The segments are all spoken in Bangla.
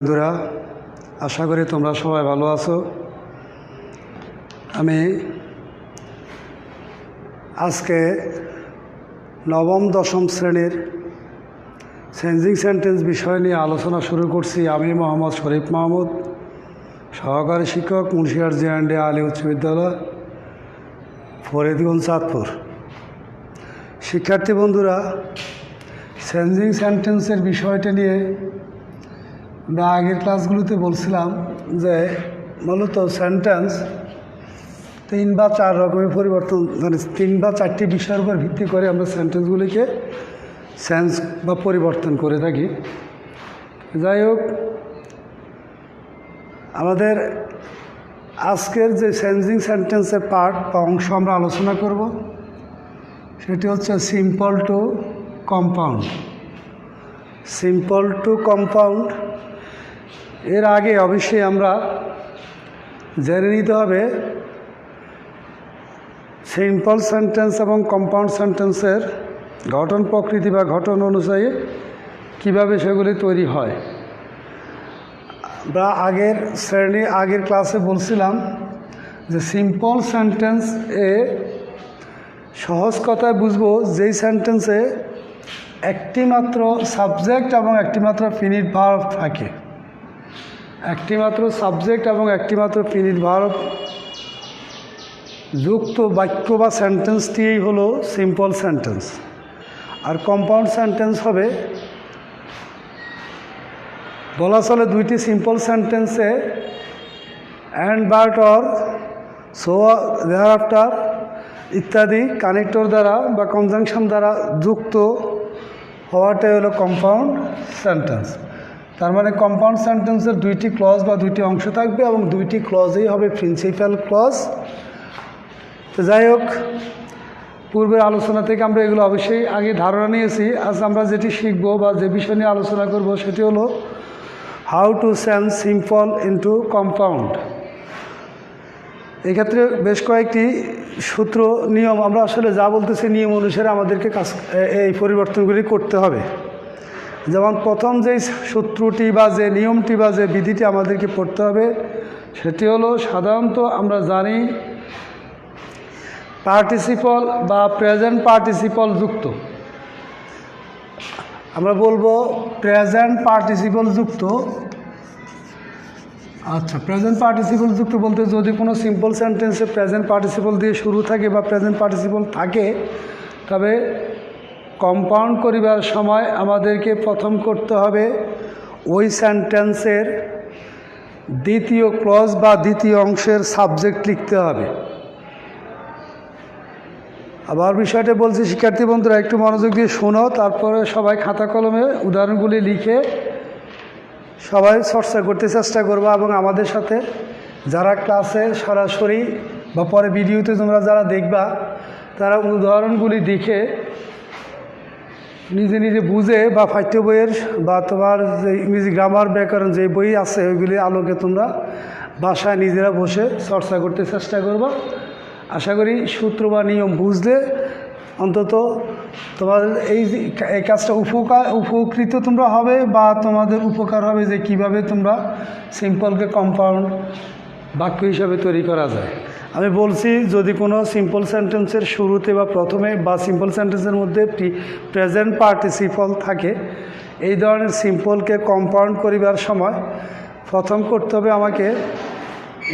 বন্ধুরা, আশা করি তোমরা সবাই ভালো আছো। আমি আজকে নবম দশম শ্রেণীর চেঞ্জিং সেন্টেন্স বিষয় নিয়ে আলোচনা শুরু করছি। আমি মোহাম্মদ শরীফ মাহমুদ, সহকারী শিক্ষক, মুন্সিরহাট জে&ডি আলী উচ্চ বিদ্যালয়, ফরিদগঞ্জ, চাঁদপুর। শিক্ষার্থী বন্ধুরা, চেঞ্জিং সেন্টেন্সের বিষয়টা নিয়ে আমরা আগের ক্লাসগুলোতে বলছিলাম যে মূলত সেন্টেন্স 3 বা 4 রকমের পরিবর্তন, মানে 3 বা 4টি বিষয়ের উপর ভিত্তি করে আমরা সেন্টেন্সগুলিকে চেঞ্জ বা পরিবর্তন করে থাকি। যাই হোক, আমাদের আজকের যে চেঞ্জিং সেন্টেন্সের পার্ট বা অংশ আমরা আলোচনা করব সেটি হচ্ছে simple to compound. Simple to compound এর আগে অবশ্যই আমরা জেনে নিতে হবে সিম্পল সেন্টেন্স এবং কম্পাউন্ড সেন্টেন্সের গঠন প্রকৃতি বা গঠন অনুযায়ী কিভাবে সেগুলি তৈরি হয়। আমরা আগের ক্লাসে বলছিলাম যে সিম্পল সেন্টেন্স সহজ কথায় বুঝবো যেই সেন্টেন্সে একটি মাত্র সাবজেক্ট এবং একটি মাত্র ফিনিট ভার্ব থাকে। একটি মাত্র সাবজেক্ট এবং একটি মাত্র ফিনিট ভার্ব যুক্ত বাক্য বা সেন্টেন্সটিই হলো সিম্পল সেন্টেন্স। আর কম্পাউন্ড সেন্টেন্স হবে, বলা চলে দুইটি সিম্পল সেন্টেন্সে and but or so thereafter ইত্যাদি কানেক্টর দ্বারা বা কনজাংশন দ্বারা যুক্ত হওয়াটাই হলো কম্পাউন্ড সেন্টেন্স। তার মানে কম্পাউন্ড সেন্টেন্সের 2টি ক্লজ বা 2টি অংশ থাকবে এবং 2টি ক্লজেই হবে প্রিন্সিপাল ক্লজ। তো যাই হোক, পূর্বের আলোচনা থেকে আমরা এগুলো অবশ্যই আগে ধারণা নিয়েছি। আজ আমরা যেটি শিখব বা যে বিষয় নিয়ে আলোচনা করব সেটি হলো how to change simple into compound. এক্ষেত্রে বেশ কয়েকটি সূত্র নিয়ম, আমরা আসলে যা বলতেছি নিয়ম অনুসারে আমাদেরকে এই পরিবর্তনগুলি করতে হবে। যেমন প্রথম যেই সূত্রটি বা যে নিয়মটি বা যে বিধিটি আমাদেরকে পড়তে হবে সেটি হলো, সাধারণত আমরা জানি পার্টিসিপল বা প্রেজেন্ট পার্টিসিপল যুক্ত, আমরা বলবো প্রেজেন্ট পার্টিসিপল যুক্ত। আচ্ছা, প্রেজেন্ট পার্টিসিপল যুক্ত বলতে যদি কোনো সিম্পল সেন্টেন্সে প্রেজেন্ট পার্টিসিপল দিয়ে শুরু থাকে বা প্রেজেন্ট পার্টিসিপল থাকে, তবে কম্পাউন্ড করিবার সময় আমাদেরকে প্রথম করতে হবে ওই সেন্টেন্সের দ্বিতীয় ক্লজ বা দ্বিতীয় অংশের সাবজেক্ট লিখতে হবে। আবার বিষয়টা বলছি, শিক্ষার্থী বন্ধুরা একটু মনোযোগ দিয়ে শোনো, তারপরে সবাই খাতা কলমে উদাহরণগুলি লিখে সবাই চর্চা করতে চেষ্টা করবো এবং আমাদের সাথে যারা ক্লাসে সরাসরি বা পরে ভিডিওতে তোমরা যারা দেখবা তারা উদাহরণগুলি দেখে নিজে নিজে বুঝে বা পাঠ্য বইয়ের বা তোমার যে ইংরেজি গ্রামার ব্যাকরণ যে বই আছে ওইগুলির আলোকে তোমরা বাসায় নিজেরা বসে চর্চা করতে চেষ্টা করবা। আশা করি সূত্র বা নিয়ম বুঝলে অন্তত তোমাদের এই কাজটা উপকৃত তোমরা হবে বা তোমাদের উপকার হবে যে কিভাবে তোমরা সিম্পলকে কম্পাউন্ড বাক্য হিসাবে তৈরি করা যায়। আমি বলছি, যদি কোনো সিম্পল সেন্টেন্সের শুরুতে বা প্রথমে বা সিম্পল সেন্টেন্সের মধ্যে প্রেজেন্ট পার্টিসিপল থাকে, এই ধরনের সিম্পলকে কম্পাউন্ড করিবার সময় প্রথম করতে হবে আমাকে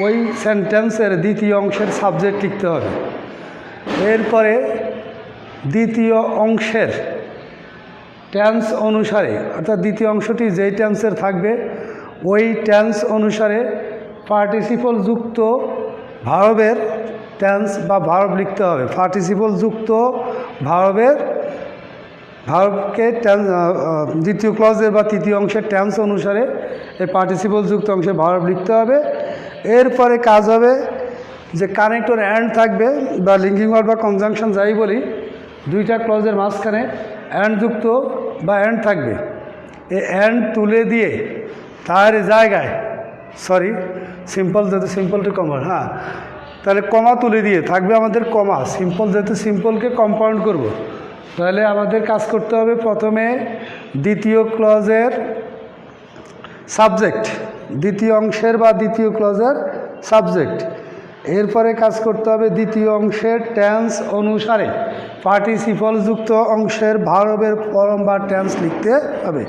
ওই সেন্টেন্সের দ্বিতীয় অংশের সাবজেক্ট লিখতে হবে। এরপরে দ্বিতীয় অংশের টেন্স অনুসারে, অর্থাৎ দ্বিতীয় অংশটি যেই টেন্সের থাকবে ওই টেন্স অনুসারে পার্টিসিপল যুক্ত ভার্বের টেন্স বা ভার্ব লিখতে হবে। পার্টিসিপল যুক্ত ভার্বকে দ্বিতীয় ক্লজের বা তৃতীয় অংশের টেন্স অনুসারে এই পার্টিসিপল যুক্ত অংশে ভার্ব লিখতে হবে। এরপরে কাজ হবে যে কানেক্টর অ্যান্ড থাকবে বা লিঙ্কিং ওয়ার্ড বা কনজাংশন যাই বলি, 2টা ক্লজের মাঝখানে অ্যান্ড যুক্ত বা অ্যান্ড থাকবে। এই অ্যান্ড তুলে দিয়ে তার জায়গায় সিম্পল যেহেতু সিম্পল টু কম্পাউন্ড, তাহলে কমা তুলে দিয়ে থাকবে আমাদের কমা। সিম্পল যেহেতু সিম্পলকে কম্পাউন্ড করব, তাহলে আমাদের কাজ করতে হবে প্রথমে দ্বিতীয় ক্লজের সাবজেক্ট, দ্বিতীয় অংশের বা দ্বিতীয় ক্লজের সাবজেক্ট। এরপরে কাজ করতে হবে দ্বিতীয় অংশের টেন্স অনুসারে পার্টিসিপল যুক্ত অংশের ভার্বের ফর্ম বা টেন্স লিখতে হবে।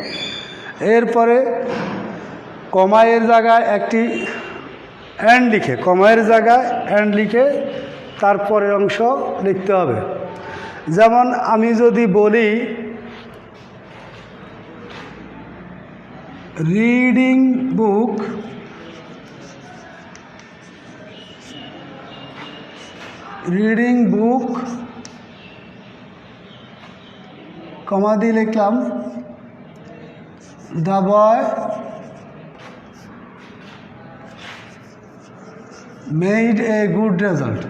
এরপরে কমায়ের জায়গায় একটি অ্যান্ড লিখে, কমায়ের জায়গায় অ্যান্ড লিখে তারপরের অংশ লিখতে হবে। যেমন আমি যদি বলি রিডিং বুক কমা দিয়ে লিখলাম the boy made a good result.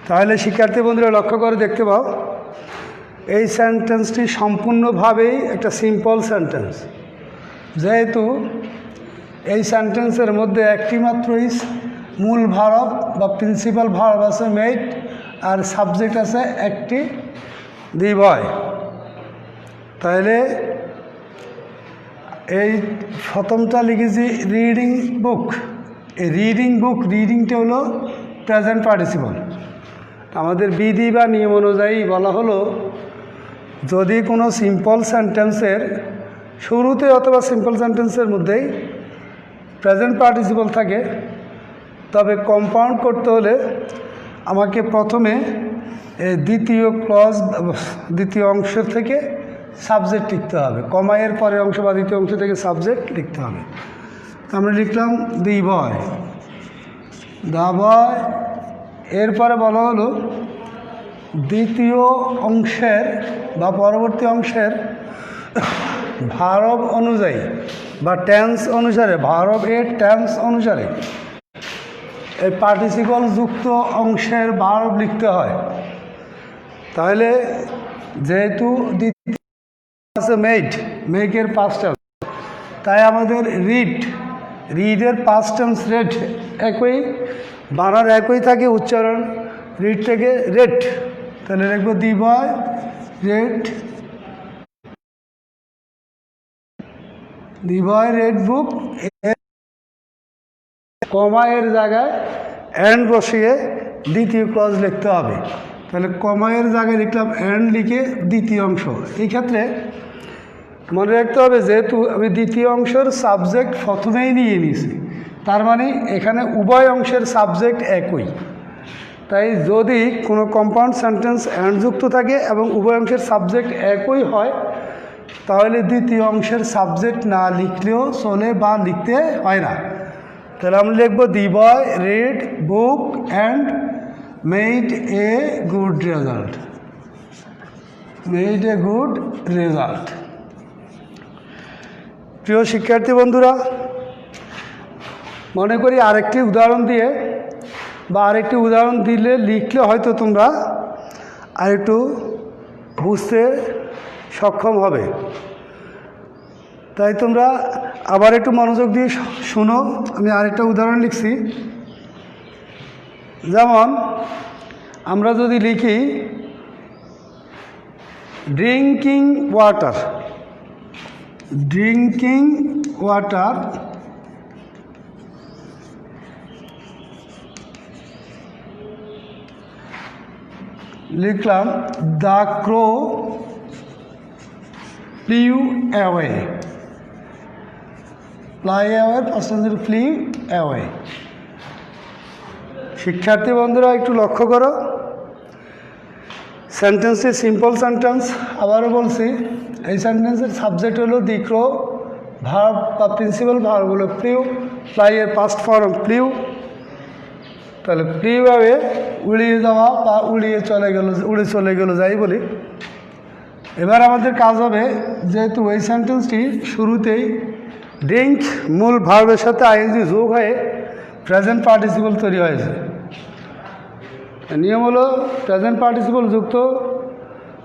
তাহলে শিক্ষার্থী বন্ধুরা লক্ষ্য করে দেখতে পাও এই সেন্টেন্সটি সম্পূর্ণভাবেই একটা সিম্পল সেন্টেন্স, যেহেতু এই সেন্টেন্সের মধ্যে একটি মাত্রই মূল ভার্ব বা প্রিন্সিপাল ভার্ব আছে মেড, আর সাবজেক্ট আছে একটি দি বয়। তাহলে এই প্রথমটা লিখেছি রিডিং বুক। এই রিডিংটা হলো প্রেজেন্ট পার্টিসিপল। আমাদের বিধি বা নিয়ম অনুযায়ী বলা হলো যদি কোনো সিম্পল সেন্টেন্সের শুরুতে অথবা সিম্পল সেন্টেন্সের মধ্যেই প্রেজেন্ট পার্টিসিপল থাকে, তবে কম্পাউন্ড করতে হলে আমাকে প্রথমে দ্বিতীয় অংশ থেকে সাবজেক্ট লিখতে হবে। কমায়ের পরের অংশ বা দ্বিতীয় অংশ থেকে সাবজেক্ট লিখতে হবে। আমরা লিখলাম দি বয়, দ্য বয়। এরপরে বলা হলো দ্বিতীয় অংশের বা পরবর্তী অংশের ভার্ব অনুযায়ী বা টেন্স অনুসারে, ভার্বের টেন্স অনুসারে এই পার্টিসিপল যুক্ত অংশের ভার্ব লিখতে হয়। তাহলে যেহেতু দ্বিতীয় আছে মেকের পাস্ট টেন্স, তাই আমাদের রিডের পাস্ট টেন্স রেড একই, বানার একই থাকে, উচ্চারণ রিড থেকে রেড। তাহলে লিখবো দি বয় রেড বুক। কমায়ের জায়গায় অ্যান্ড বসিয়ে দ্বিতীয় ক্লজ লিখতে হবে। তাহলে কমায়ের জায়গায় লিখলাম অ্যান্ড লিখে দ্বিতীয় অংশ। এই ক্ষেত্রে মনে রাখতে হবে যেহেতু আমি দ্বিতীয় অংশের সাবজেক্ট প্রথমেই নিয়ে নিয়েছি, তার মানে এখানে উভয় অংশের সাবজেক্ট একই। তাই যদি কোনো কম্পাউন্ড সেন্টেন্স অ্যান্ড যুক্ত থাকে এবং উভয় অংশের সাবজেক্ট একই হয়, তাহলে দ্বিতীয় অংশের সাবজেক্ট না লিখলেও চলে বা লিখতে হয় না। তাহলে আমরা লিখবো the boy read book and made a good result. প্রিয় শিক্ষার্থী বন্ধুরা, মনে করি আরেকটি উদাহরণ দিয়ে বা আরেকটি উদাহরণ দিলে লিখলে হয়তো তোমরা আরেকটু বুঝতে সক্ষম হবে। তাই তোমরা আবার একটু মনোযোগ দিয়ে শুনো। আমি আরেকটা উদাহরণ লিখছি। যেমন আমরা যদি লিখি ড্রিঙ্কিং ওয়াটার লিখলাম দ্য ক্রো ফ্লিউ অ্যাওয়ে, শিক্ষার্থী বন্ধুরা একটু লক্ষ্য করো, সেন্টেন্সটি সিম্পল সেন্টেন্স। আবারও বলছি, এই সেন্টেন্সের সাবজেক্ট হলো দি ক্রো, ভার্ব বা প্রিন্সিপাল ভার্ব হলো ফ্লিউ, ফ্লাই এর পাস্ট ফর্ম ফ্লিউ। তাহলে ফ্লিউ অ্যাওয়ে উড়িয়ে যাওয়া বা উড়ে চলে গেল যাই বলি। এবার আমাদের কাজ হবে, যেহেতু এই সেন্টেন্সটি শুরুতেই ড্রিঙ্ক মূল ভার্বের সাথে আইএনজি যোগ হয়ে প্রেজেন্ট পার্টিসিপল তৈরি হয়েছে। নিয়ম হলো প্রেজেন্ট পার্টিসিপল যুক্ত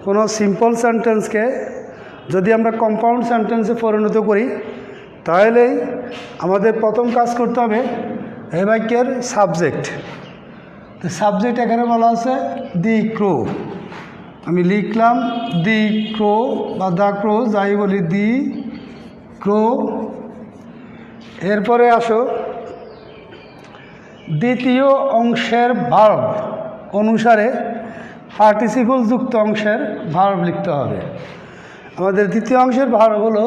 কোনো সিম্পল সেন্টেন্সকে যদি আমরা কম্পাউন্ড সেন্টেন্সে পরিণত করি, তাহলেই আমাদের প্রথম কাজ করতে হবে এই বাক্যের সাবজেক্ট। সাবজেক্ট এখানে বলা আছে দি ক্রো। আমি লিখলাম দি ক্রো বা দ্য ক্রো, যাই বলি দি ক্রো। এরপরে আসো দ্বিতীয় অংশের ভার্ব অনুসারে পার্টিসিপল যুক্ত অংশের ভার্ব লিখতে হবে। আমাদের দ্বিতীয় অংশের ভার্ব হলো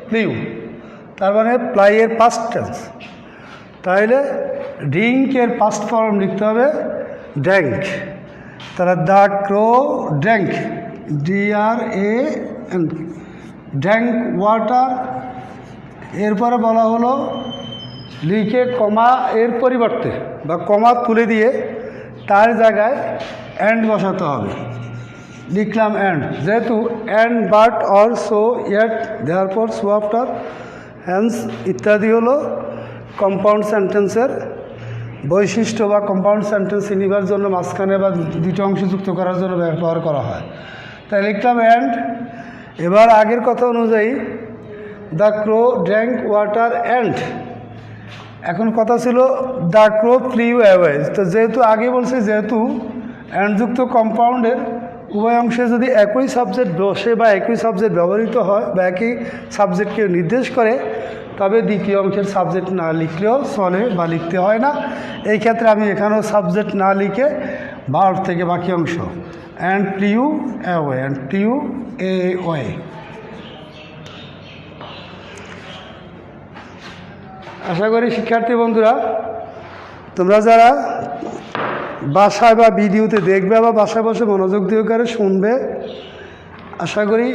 প্লিউ, তার মানে প্লাইয়ের পাস্ট টেন্স। তাহলে ড্রিঙ্কের পাস্ট ফর্ম লিখতে হবে ড্র্যাঙ্ক। তাহলে the crow drank, DRAN, drank water. এরপরে বলা হলো লিখে কমা এর পরিবর্তে বা কমা তুলে দিয়ে তার জায়গায় অ্যান্ড বসাতে হবে। লিখলাম অ্যান্ড, যেহেতু and but or so yet therefore so after hence ইত্যাদি হলো কম্পাউন্ড সেন্টেন্সের বৈশিষ্ট্য বা কম্পাউন্ড সেন্টেন্স নিবার জন্য মাঝখানে বা দুটো অংশ যুক্ত করার জন্য ব্যবহার করা হয়। তাই লিখলাম অ্যান্ড। এবার আগের কথা অনুযায়ী the crow drank water and, এখন কথা ছিল দ্য ক্রো ফ্লিউ অ্যাওয়ে। তো যেহেতু আগে বলছে যেহেতু অ্যান্ডযুক্ত কম্পাউন্ডের উভয় অংশে যদি একই সাবজেক্ট বসে বা একই সাবজেক্ট ব্যবহৃত হয় বা একই সাবজেক্টকে নির্দেশ করে, তবে দ্বিতীয় অংশের সাবজেক্ট না লিখলেও চলে বা লিখতে হয় না। এই ক্ষেত্রে আমি এখানেও সাবজেক্ট না লিখে ভার্ব থেকে বাকি অংশ and flew away, and flew away. আশা করি শিক্ষার্থী বন্ধুরা তোমরা যারা বাসায় বা ভিডিওতে দেখবে বা বাসায় বসে মনোযোগ দিয়ে করে শুনবে, আশা করি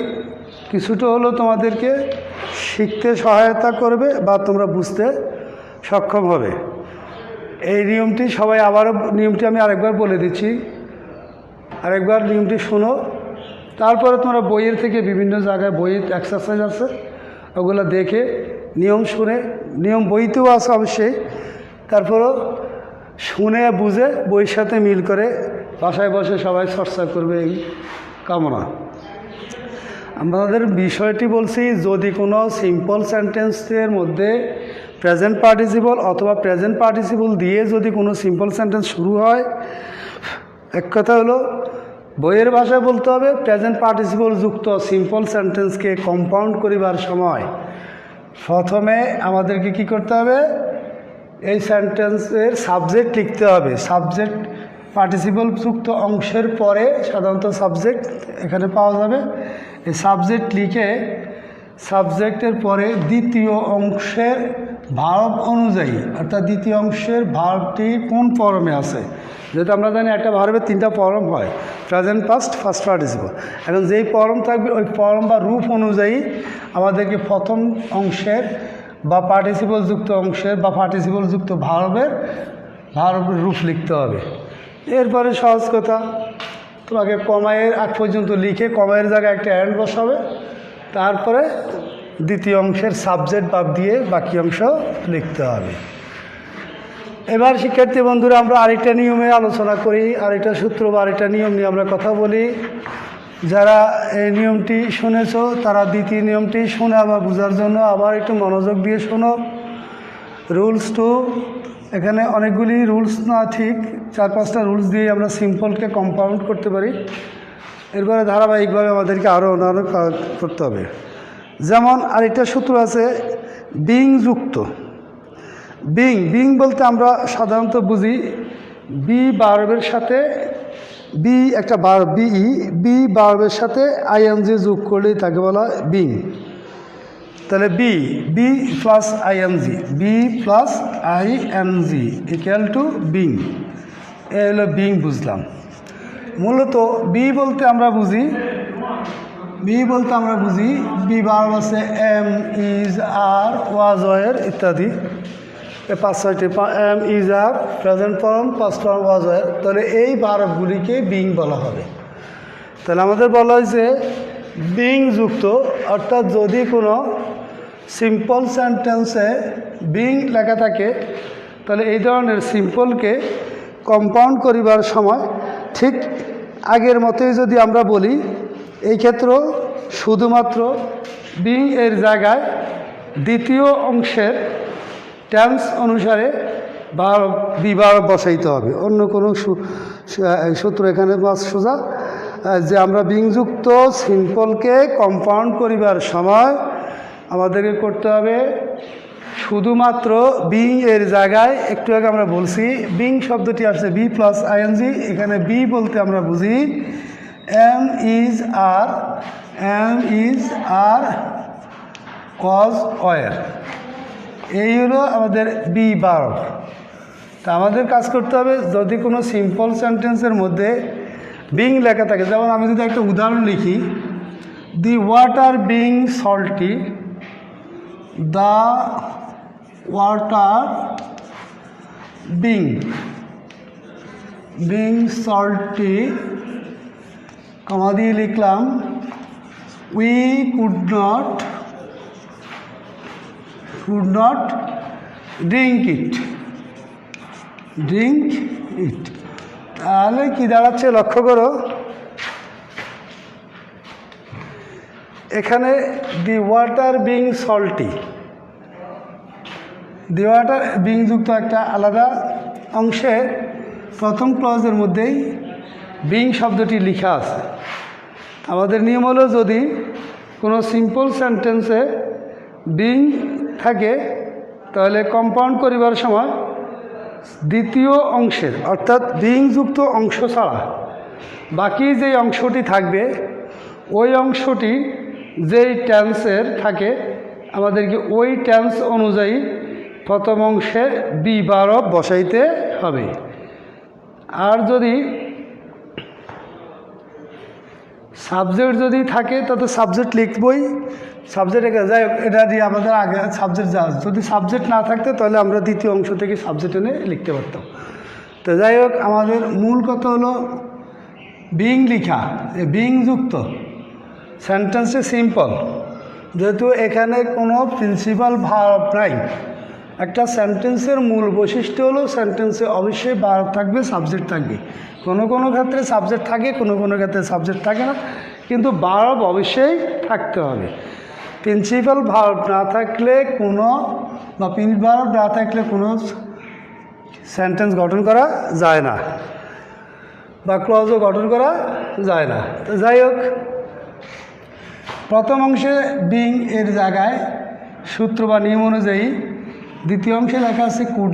কিছুটা হলেও তোমাদেরকে শিখতে সহায়তা করবে বা তোমরা বুঝতে সক্ষম হবে। এই নিয়মটি সবাই আবারও নিয়মটি আমি আরেকবার বলে দিচ্ছি, আরেকবার নিয়মটি শোনো। তারপরে তোমরা বইয়ের থেকে বিভিন্ন জায়গায় বইয়ের এক্সারসাইজ আছে, ওগুলো দেখে নিয়ম শুনে, নিয়ম বইতেও আছে অবশ্যই, তারপরও শুনে বুঝে বইয়ের সাথে মিল করে বাসায় বসে সবাই চর্চা করবে, এই কামনা। আমাদের বিষয়টি বলছি, যদি কোনো সিম্পল সেন্টেন্সের মধ্যে প্রেজেন্ট পার্টিসিপল অথবা প্রেজেন্ট পার্টিসিপল দিয়ে যদি কোনো সিম্পল সেন্টেন্স শুরু হয়, এক কথা হলো বইয়ের ভাষায় বলতে হবে প্রেজেন্ট পার্টিসিপল যুক্ত সিম্পল সেন্টেন্সকে কম্পাউন্ড করিবার সময় প্রথমে আমাদেরকে কি করতে হবে, এই সেন্টেন্সের সাবজেক্ট লিখতে হবে। সাবজেক্ট পার্টিসিপল যুক্ত অংশের পরে সাধারণত সাবজেক্ট এখানে পাওয়া যাবে। এই সাবজেক্ট লিখে সাবজেক্টের পরে দ্বিতীয় অংশের ভার্ব অনুযায়ী, অর্থাৎ দ্বিতীয় অংশের ভার্বটি কোন ফর্মে আছে, যেহেতু আমরা জানি একটা ভার্বের তিনটা ফর্ম হয়, প্রেজেন্ট পাস্ট ফার্স্ট পার্টিসিপল। এখন যেই ফর্ম থাকবে ওই ফর্ম বা রূপ অনুযায়ী আমাদেরকে প্রথম অংশের বা পার্টিসিপল যুক্ত অংশের বা পার্টিসিপল যুক্ত ভার্বের রূপ লিখতে হবে। এরপরে সহজ কথা, তোমাকে কমায়ের আগ পর্যন্ত লিখে কমায়ের জায়গায় একটা অ্যান্ড বসাবে, তারপরে দ্বিতীয় অংশের সাবজেক্ট বাদ দিয়ে বাকি অংশ লিখতে হবে। এবার শিক্ষার্থী বন্ধুরা আমরা আরেকটা নিয়মে আলোচনা করি, আরেকটা সূত্র বা আরেকটা নিয়ম নিয়ে আমরা কথা বলি। যারা এই নিয়মটি শুনেছ তারা দ্বিতীয় নিয়মটি শোনা বা বোঝার জন্য আবার একটু মনোযোগ দিয়ে শোনো। রুলস 2, এখানে অনেকগুলি রুলস না, ঠিক 4-5টা রুলস দিয়ে আমরা সিম্পলকে কম্পাউন্ড করতে পারি। এরপরে ধারাবাহিকভাবে আমাদেরকে আরও অন্যান্য কাজ করতে হবে। যেমন আরেকটা সূত্র আছে বিং যুক্ত। বিং বলতে আমরা সাধারণত বুঝি বি ভার্বের সাথে, বি একটা ভার্ব বি ভার্বের সাথে আইএনজি যোগ করলেই তাকে বলা বিং। তাহলে B plus ING, B plus ING equal to being, এ হলো বিং বুঝলাম। মূলত বি বলতে আমরা বুঝি বি ভার্ব আছে am, is, are, was, were ইত্যাদি, 5-6টি am, is, are, present form, past form, was, were. তাহলে এই ভার্বগুলিকে বিং বলা হবে। তাহলে আমাদের বলা হয়েছে বিং যুক্ত, অর্থাৎ যদি কোনো সিম্পল সেন্টেন্সে বিং লেখা থাকে তাহলে এই ধরনের সিম্পলকে কম্পাউন্ড করিবার সময় ঠিক আগের মতোই যদি আমরা বলি, এই ক্ষেত্রেও শুধুমাত্র বিং এর জায়গায় দ্বিতীয় অংশের টেন্স অনুসারে বিভার বসাইতে হবে, অন্য কোনো সূত্র এখানে সোজা যে আমরা বিংযুক্ত সিম্পলকে কম্পাউন্ড করিবার সময় আমাদেরকে করতে হবে শুধুমাত্র বিং এর জায়গায়, একটু আগে আমরা বলছি বিং শব্দটি আসছে বি প্লাস আইএনজি, এখানে বি বলতে আমরা বুঝি am is are was were, এই হলো আমাদের বি ভার্ব। তা আমাদের কাজ করতে হবে, যদি কোনো সিম্পল সেন্টেন্সের মধ্যে বিং লেখা থাকে, যেমন আমি যদি একটা উদাহরণ লিখি, the water being salty, the water being salty, comma দিয়ে লিখলাম we could not drink it. তাহলে কি দাঁড়াচ্ছে লক্ষ্য করো, এখানে the water being salty, the water being যুক্ত একটা আলাদা অংশে প্রথম ক্লজের মধ্যেই বিং শব্দটি লেখা আছে। আমাদের নিয়ম হলো যদি কোনো সিম্পল সেন্টেন্সে বিং থাকে তাহলে কম্পাউন্ড করিবার সময় দ্বিতীয় অংশের অর্থাৎ বিংযুক্ত অংশ ছাড়া বাকি যেই অংশটি থাকবে ওই অংশটি যেই টেন্সের থাকে আমাদেরকে ওই টেন্স অনুযায়ী প্রথম অংশে বি ভার্ব বসাইতে হবে। আর যদি সাবজেক্ট যদি থাকে তাতে সাবজেক্ট লিখবই, সাবজেক্ট যাই হোক, এটা দিয়ে আমাদের আগে সাবজেক্ট যা, যদি সাবজেক্ট না থাকতো তাহলে আমরা দ্বিতীয় অংশ থেকে সাবজেক্ট এনে লিখতে পারতাম। তো যাই হোক, আমাদের মূল কথা হলো বিং লিখা, বিংযুক্ত সেন্টেন্সে সিম্পল, যেহেতু এখানে কোনো প্রিন্সিপাল ভার্ব নাই। একটা সেন্টেন্সের মূল বৈশিষ্ট্য হলো সেন্টেন্সে অবশ্যই ভার্ব থাকবে, সাবজেক্ট থাকবে। কোনো কোনো ক্ষেত্রে সাবজেক্ট থাকে, কোনো কোনো ক্ষেত্রে সাবজেক্ট থাকে না, কিন্তু ভার্ব অবশ্যই থাকতে হবে। প্রিন্সিপাল ভার্ব না থাকলে কোনো বা ভার্ব না থাকলে কোনো সেন্টেন্স গঠন করা যায় না বা ক্লজও গঠন করা যায় না। তো যাই হোক, প্রথম অংশে বিং এর জায়গায় সূত্র বা নিয়ম অনুযায়ী দ্বিতীয় অংশে লেখা আছে কুড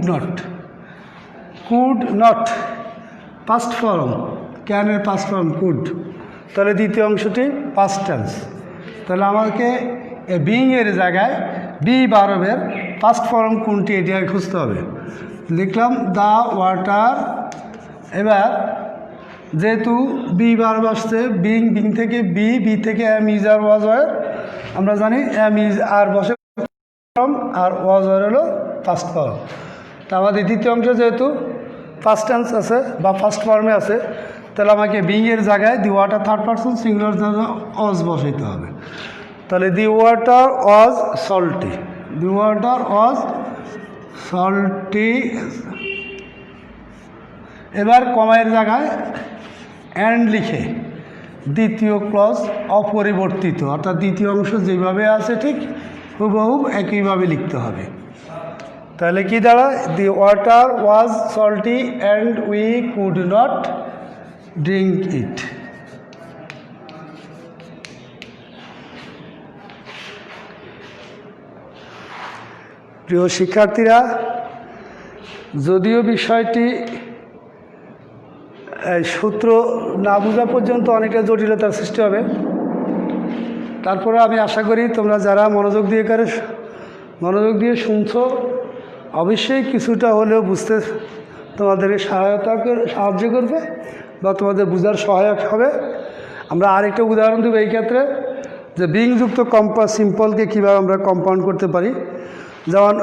নট পাস্ট ফর্ম, ক্যানের পাস্ট ফর্ম কুড, তাহলে দ্বিতীয় অংশটি পাস্ট টেন্স। তাহলে আমাকে বিং এর জায়গায় বি ভার্বের পাস্ট ফর্ম কোনটি এটি আগে খুঁজতে হবে। লিখলাম দ্য ওয়াটার। এবার যেহেতু বি ভার্ব আসছে, বিং থেকে বি থেকে am is are was were, আমরা জানি am is are base form আর ওয়াজ ওয়ার হলো ফার্স্ট ফর্ম। তা আমাদের দ্বিতীয় অংশ যেহেতু ফার্স্ট টেন্স আছে বা ফার্স্ট ফর্মে আছে, তাহলে আমাকে বিং এর জায়গায় the water third person singular was বসাইতে হবে। তাহলে the water was salty, the water was salty. এবার কমায়ের জায়গায় অ্যান্ড লিখে দ্বিতীয় ক্লজ অপরিবর্তিত, অর্থাৎ দ্বিতীয় অংশ যেভাবে আছে ঠিক হুবহু একইভাবে লিখতে হবে। তাহলে কি দাঁড়ায়, দি water was salty and we could not drink ইট। প্রিয় শিক্ষার্থীরা, যদিও বিষয়টি সূত্র না বোঝা পর্যন্ত অনেকটা জটিলতার সৃষ্টি হবে, তারপরে আমি আশা করি তোমরা যারা মনোযোগ দিয়ে শুনছো অবশ্যই কিছুটা হলেও বুঝতে তোমাদেরকে সাহায্য করবে বা তোমাদের বোঝার সহায়ক হবে। আমরা আরেকটা উদাহরণ দেবো এই ক্ষেত্রে, যে বিংযুক্ত সিম্পলকে কীভাবে আমরা কম্পাউন্ড করতে পারি। যেমন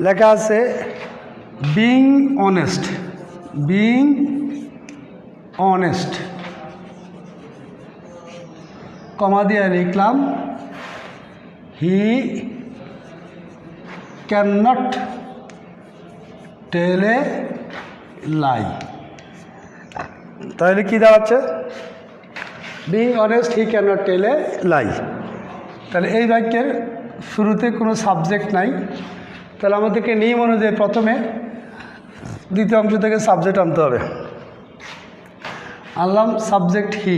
লেখা আছে বিং অনেস্ট, কমা দিয়ে লিখলাম হি can not tell a lie. তাহলে কি দাঁড়াচ্ছে, being honest he can not tell a lie. তাহলে এই বাক্যের শুরুতে কোনো সাবজেক্ট নাই, তাহলে আমাদেরকে নিয়ম অনুযায়ী প্রথমে দ্বিতীয় অংশ থেকে সাবজেক্ট আনতে হবে। আনলাম সাবজেক্ট হি,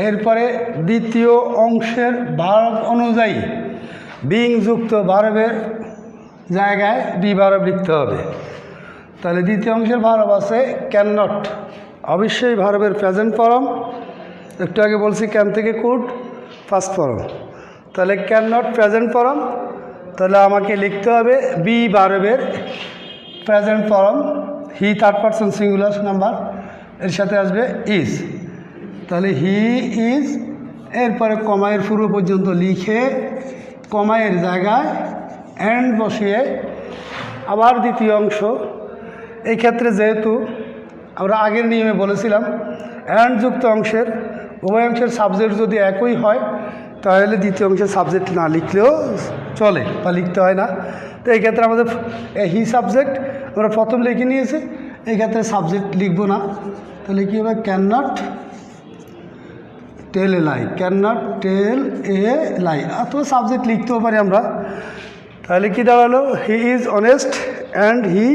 এরপরে দ্বিতীয় অংশের ভার্ব অনুযায়ী বিং যুক্ত ভার্বের জায়গায় বি ভার্ব লিখতে হবে। তাহলে দ্বিতীয় অংশের ভার্ব আছে ক্যান নট, অবশ্যই ভার্বের প্রেজেন্ট ফর্ম। একটু আগে বলছি ক্যান থেকে কুড ফার্স্ট ফর্ম, তাহলে ক্যান নট প্রেজেন্ট ফর্ম। তাহলে আমাকে লিখতে হবে বি ভার্বের present form, he third person singular number, এর সাথে আসবে ইজ। তাহলে হি ইজ, এরপরে কমায়ের পূর্ব পর্যন্ত লিখে কমায়ের জায়গায় অ্যান্ড বসিয়ে আবার দ্বিতীয় অংশ। এই ক্ষেত্রে যেহেতু আমরা আগের নিয়মে বলেছিলাম অ্যান্ড যুক্ত অংশের উভয় অংশের সাবজেক্ট যদি একই হয় তাহলে দ্বিতীয় অংশের সাবজেক্ট না লিখলেও চলে বা লিখতে হয় না। তো এই ক্ষেত্রে আমাদের হি সাবজেক্ট আমরা প্রথম লিখে নিয়েছি, এই ক্ষেত্রে সাবজেক্ট লিখব না। তাহলে কী হবে can not tell a lie, can not tell a lie, অথবা সাবজেক্ট লিখতেও পারি আমরা। তাহলে কি দাঁড়ালো he is honest and he,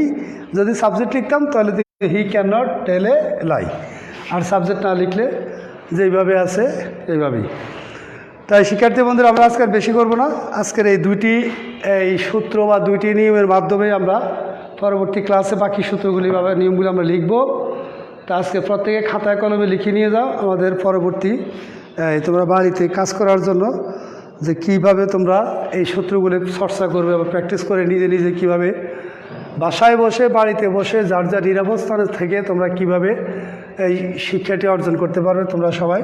যদি সাবজেক্ট লিখতাম তাহলে he can not tell a lie, আর সাবজেক্ট না লিখলে যেইভাবে আছে এইভাবেই। তাই শিক্ষার্থী বন্ধুরা আমরা আজকে বেশি করব না, আজকের এই দুইটি সূত্র বা দুইটি নিয়মের মাধ্যমে আমরা পরবর্তী ক্লাসে বাকি সূত্রগুলি বা নিয়মগুলি আমরা লিখব। তা আজকে প্রত্যেকে খাতায় কলমে লিখে নিয়ে যাও আমাদের পরবর্তী তোমরা বাড়িতে কাজ করার জন্য, যে কিভাবে তোমরা এই সূত্রগুলি চর্চা করবে বা প্র্যাকটিস করে নিজে নিজে কিভাবে বাসায় বসে বাড়িতে বসে যার যার নিরাপদ স্থানে থেকে তোমরা কিভাবে এই শিক্ষাটি অর্জন করতে পারবে, তোমরা সবাই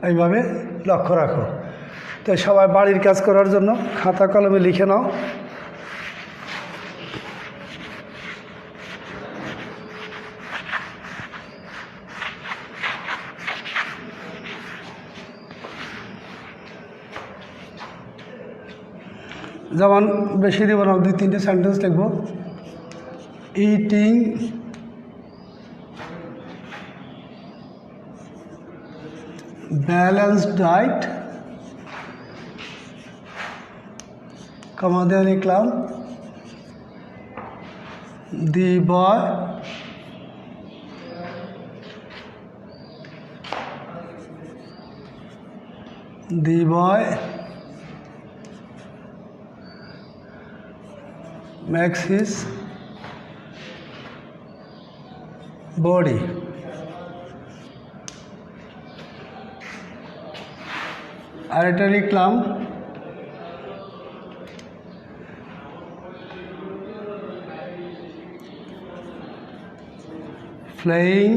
এইভাবে লক্ষ্য রাখো। তাই সবাই বাড়ির কাজ করার জন্য খাতা কলমে লিখে নাও। যেমন বেশি দিব না, 2-3টে সেন্টেন্স লিখব। ইটিং ব্যালেন্সড ডায়েট, কমা দিয়ে লিখলাম দি বয় makes his body আর এটা লিখলাম flying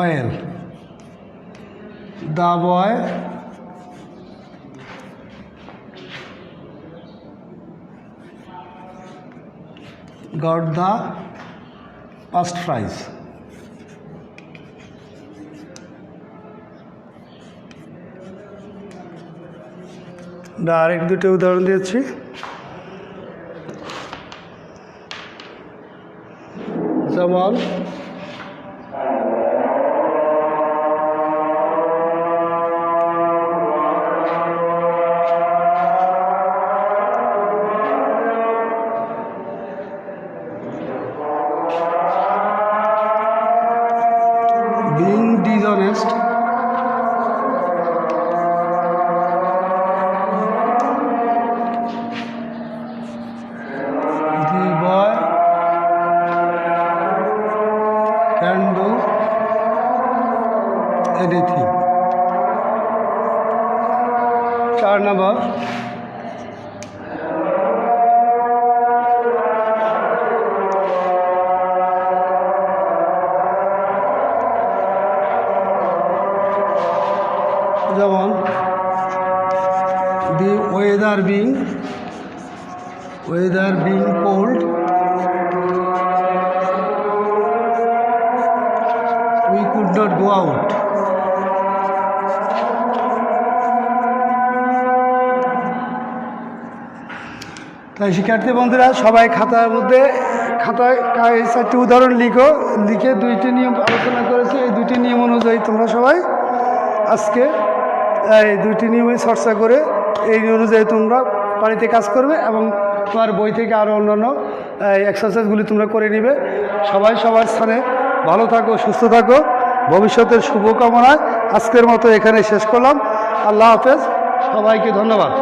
oil, the boy got the first prize. আরেক দুটো উদাহরণ দিয়েছি। যেমন being dishonest, the boy can do anything. 4 number, যেমন the weather being cold, we could not go out. তাই শিক্ষার্থী বন্ধুরা সবাই খাতার মধ্যে খাতায় 4টি উদাহরণ লিখে 2টি নিয়ম আলোচনা করেছে। এই 2টি নিয়ম অনুযায়ী তোমরা সবাই আজকে এই 2টি নিয়মে চর্চা করে এই অনুযায়ী তোমরা বাড়িতে কাজ করবে এবং তোমার বই থেকে আরও অন্যান্য এক্সারসাইজগুলি তোমরা করে নিবে। সবাই সবার স্থানে ভালো থাকো, সুস্থ থাকো। ভবিষ্যতের শুভকামনায় আজকের মতো এখানে শেষ করলাম। আল্লাহ হাফেজ, সবাইকে ধন্যবাদ।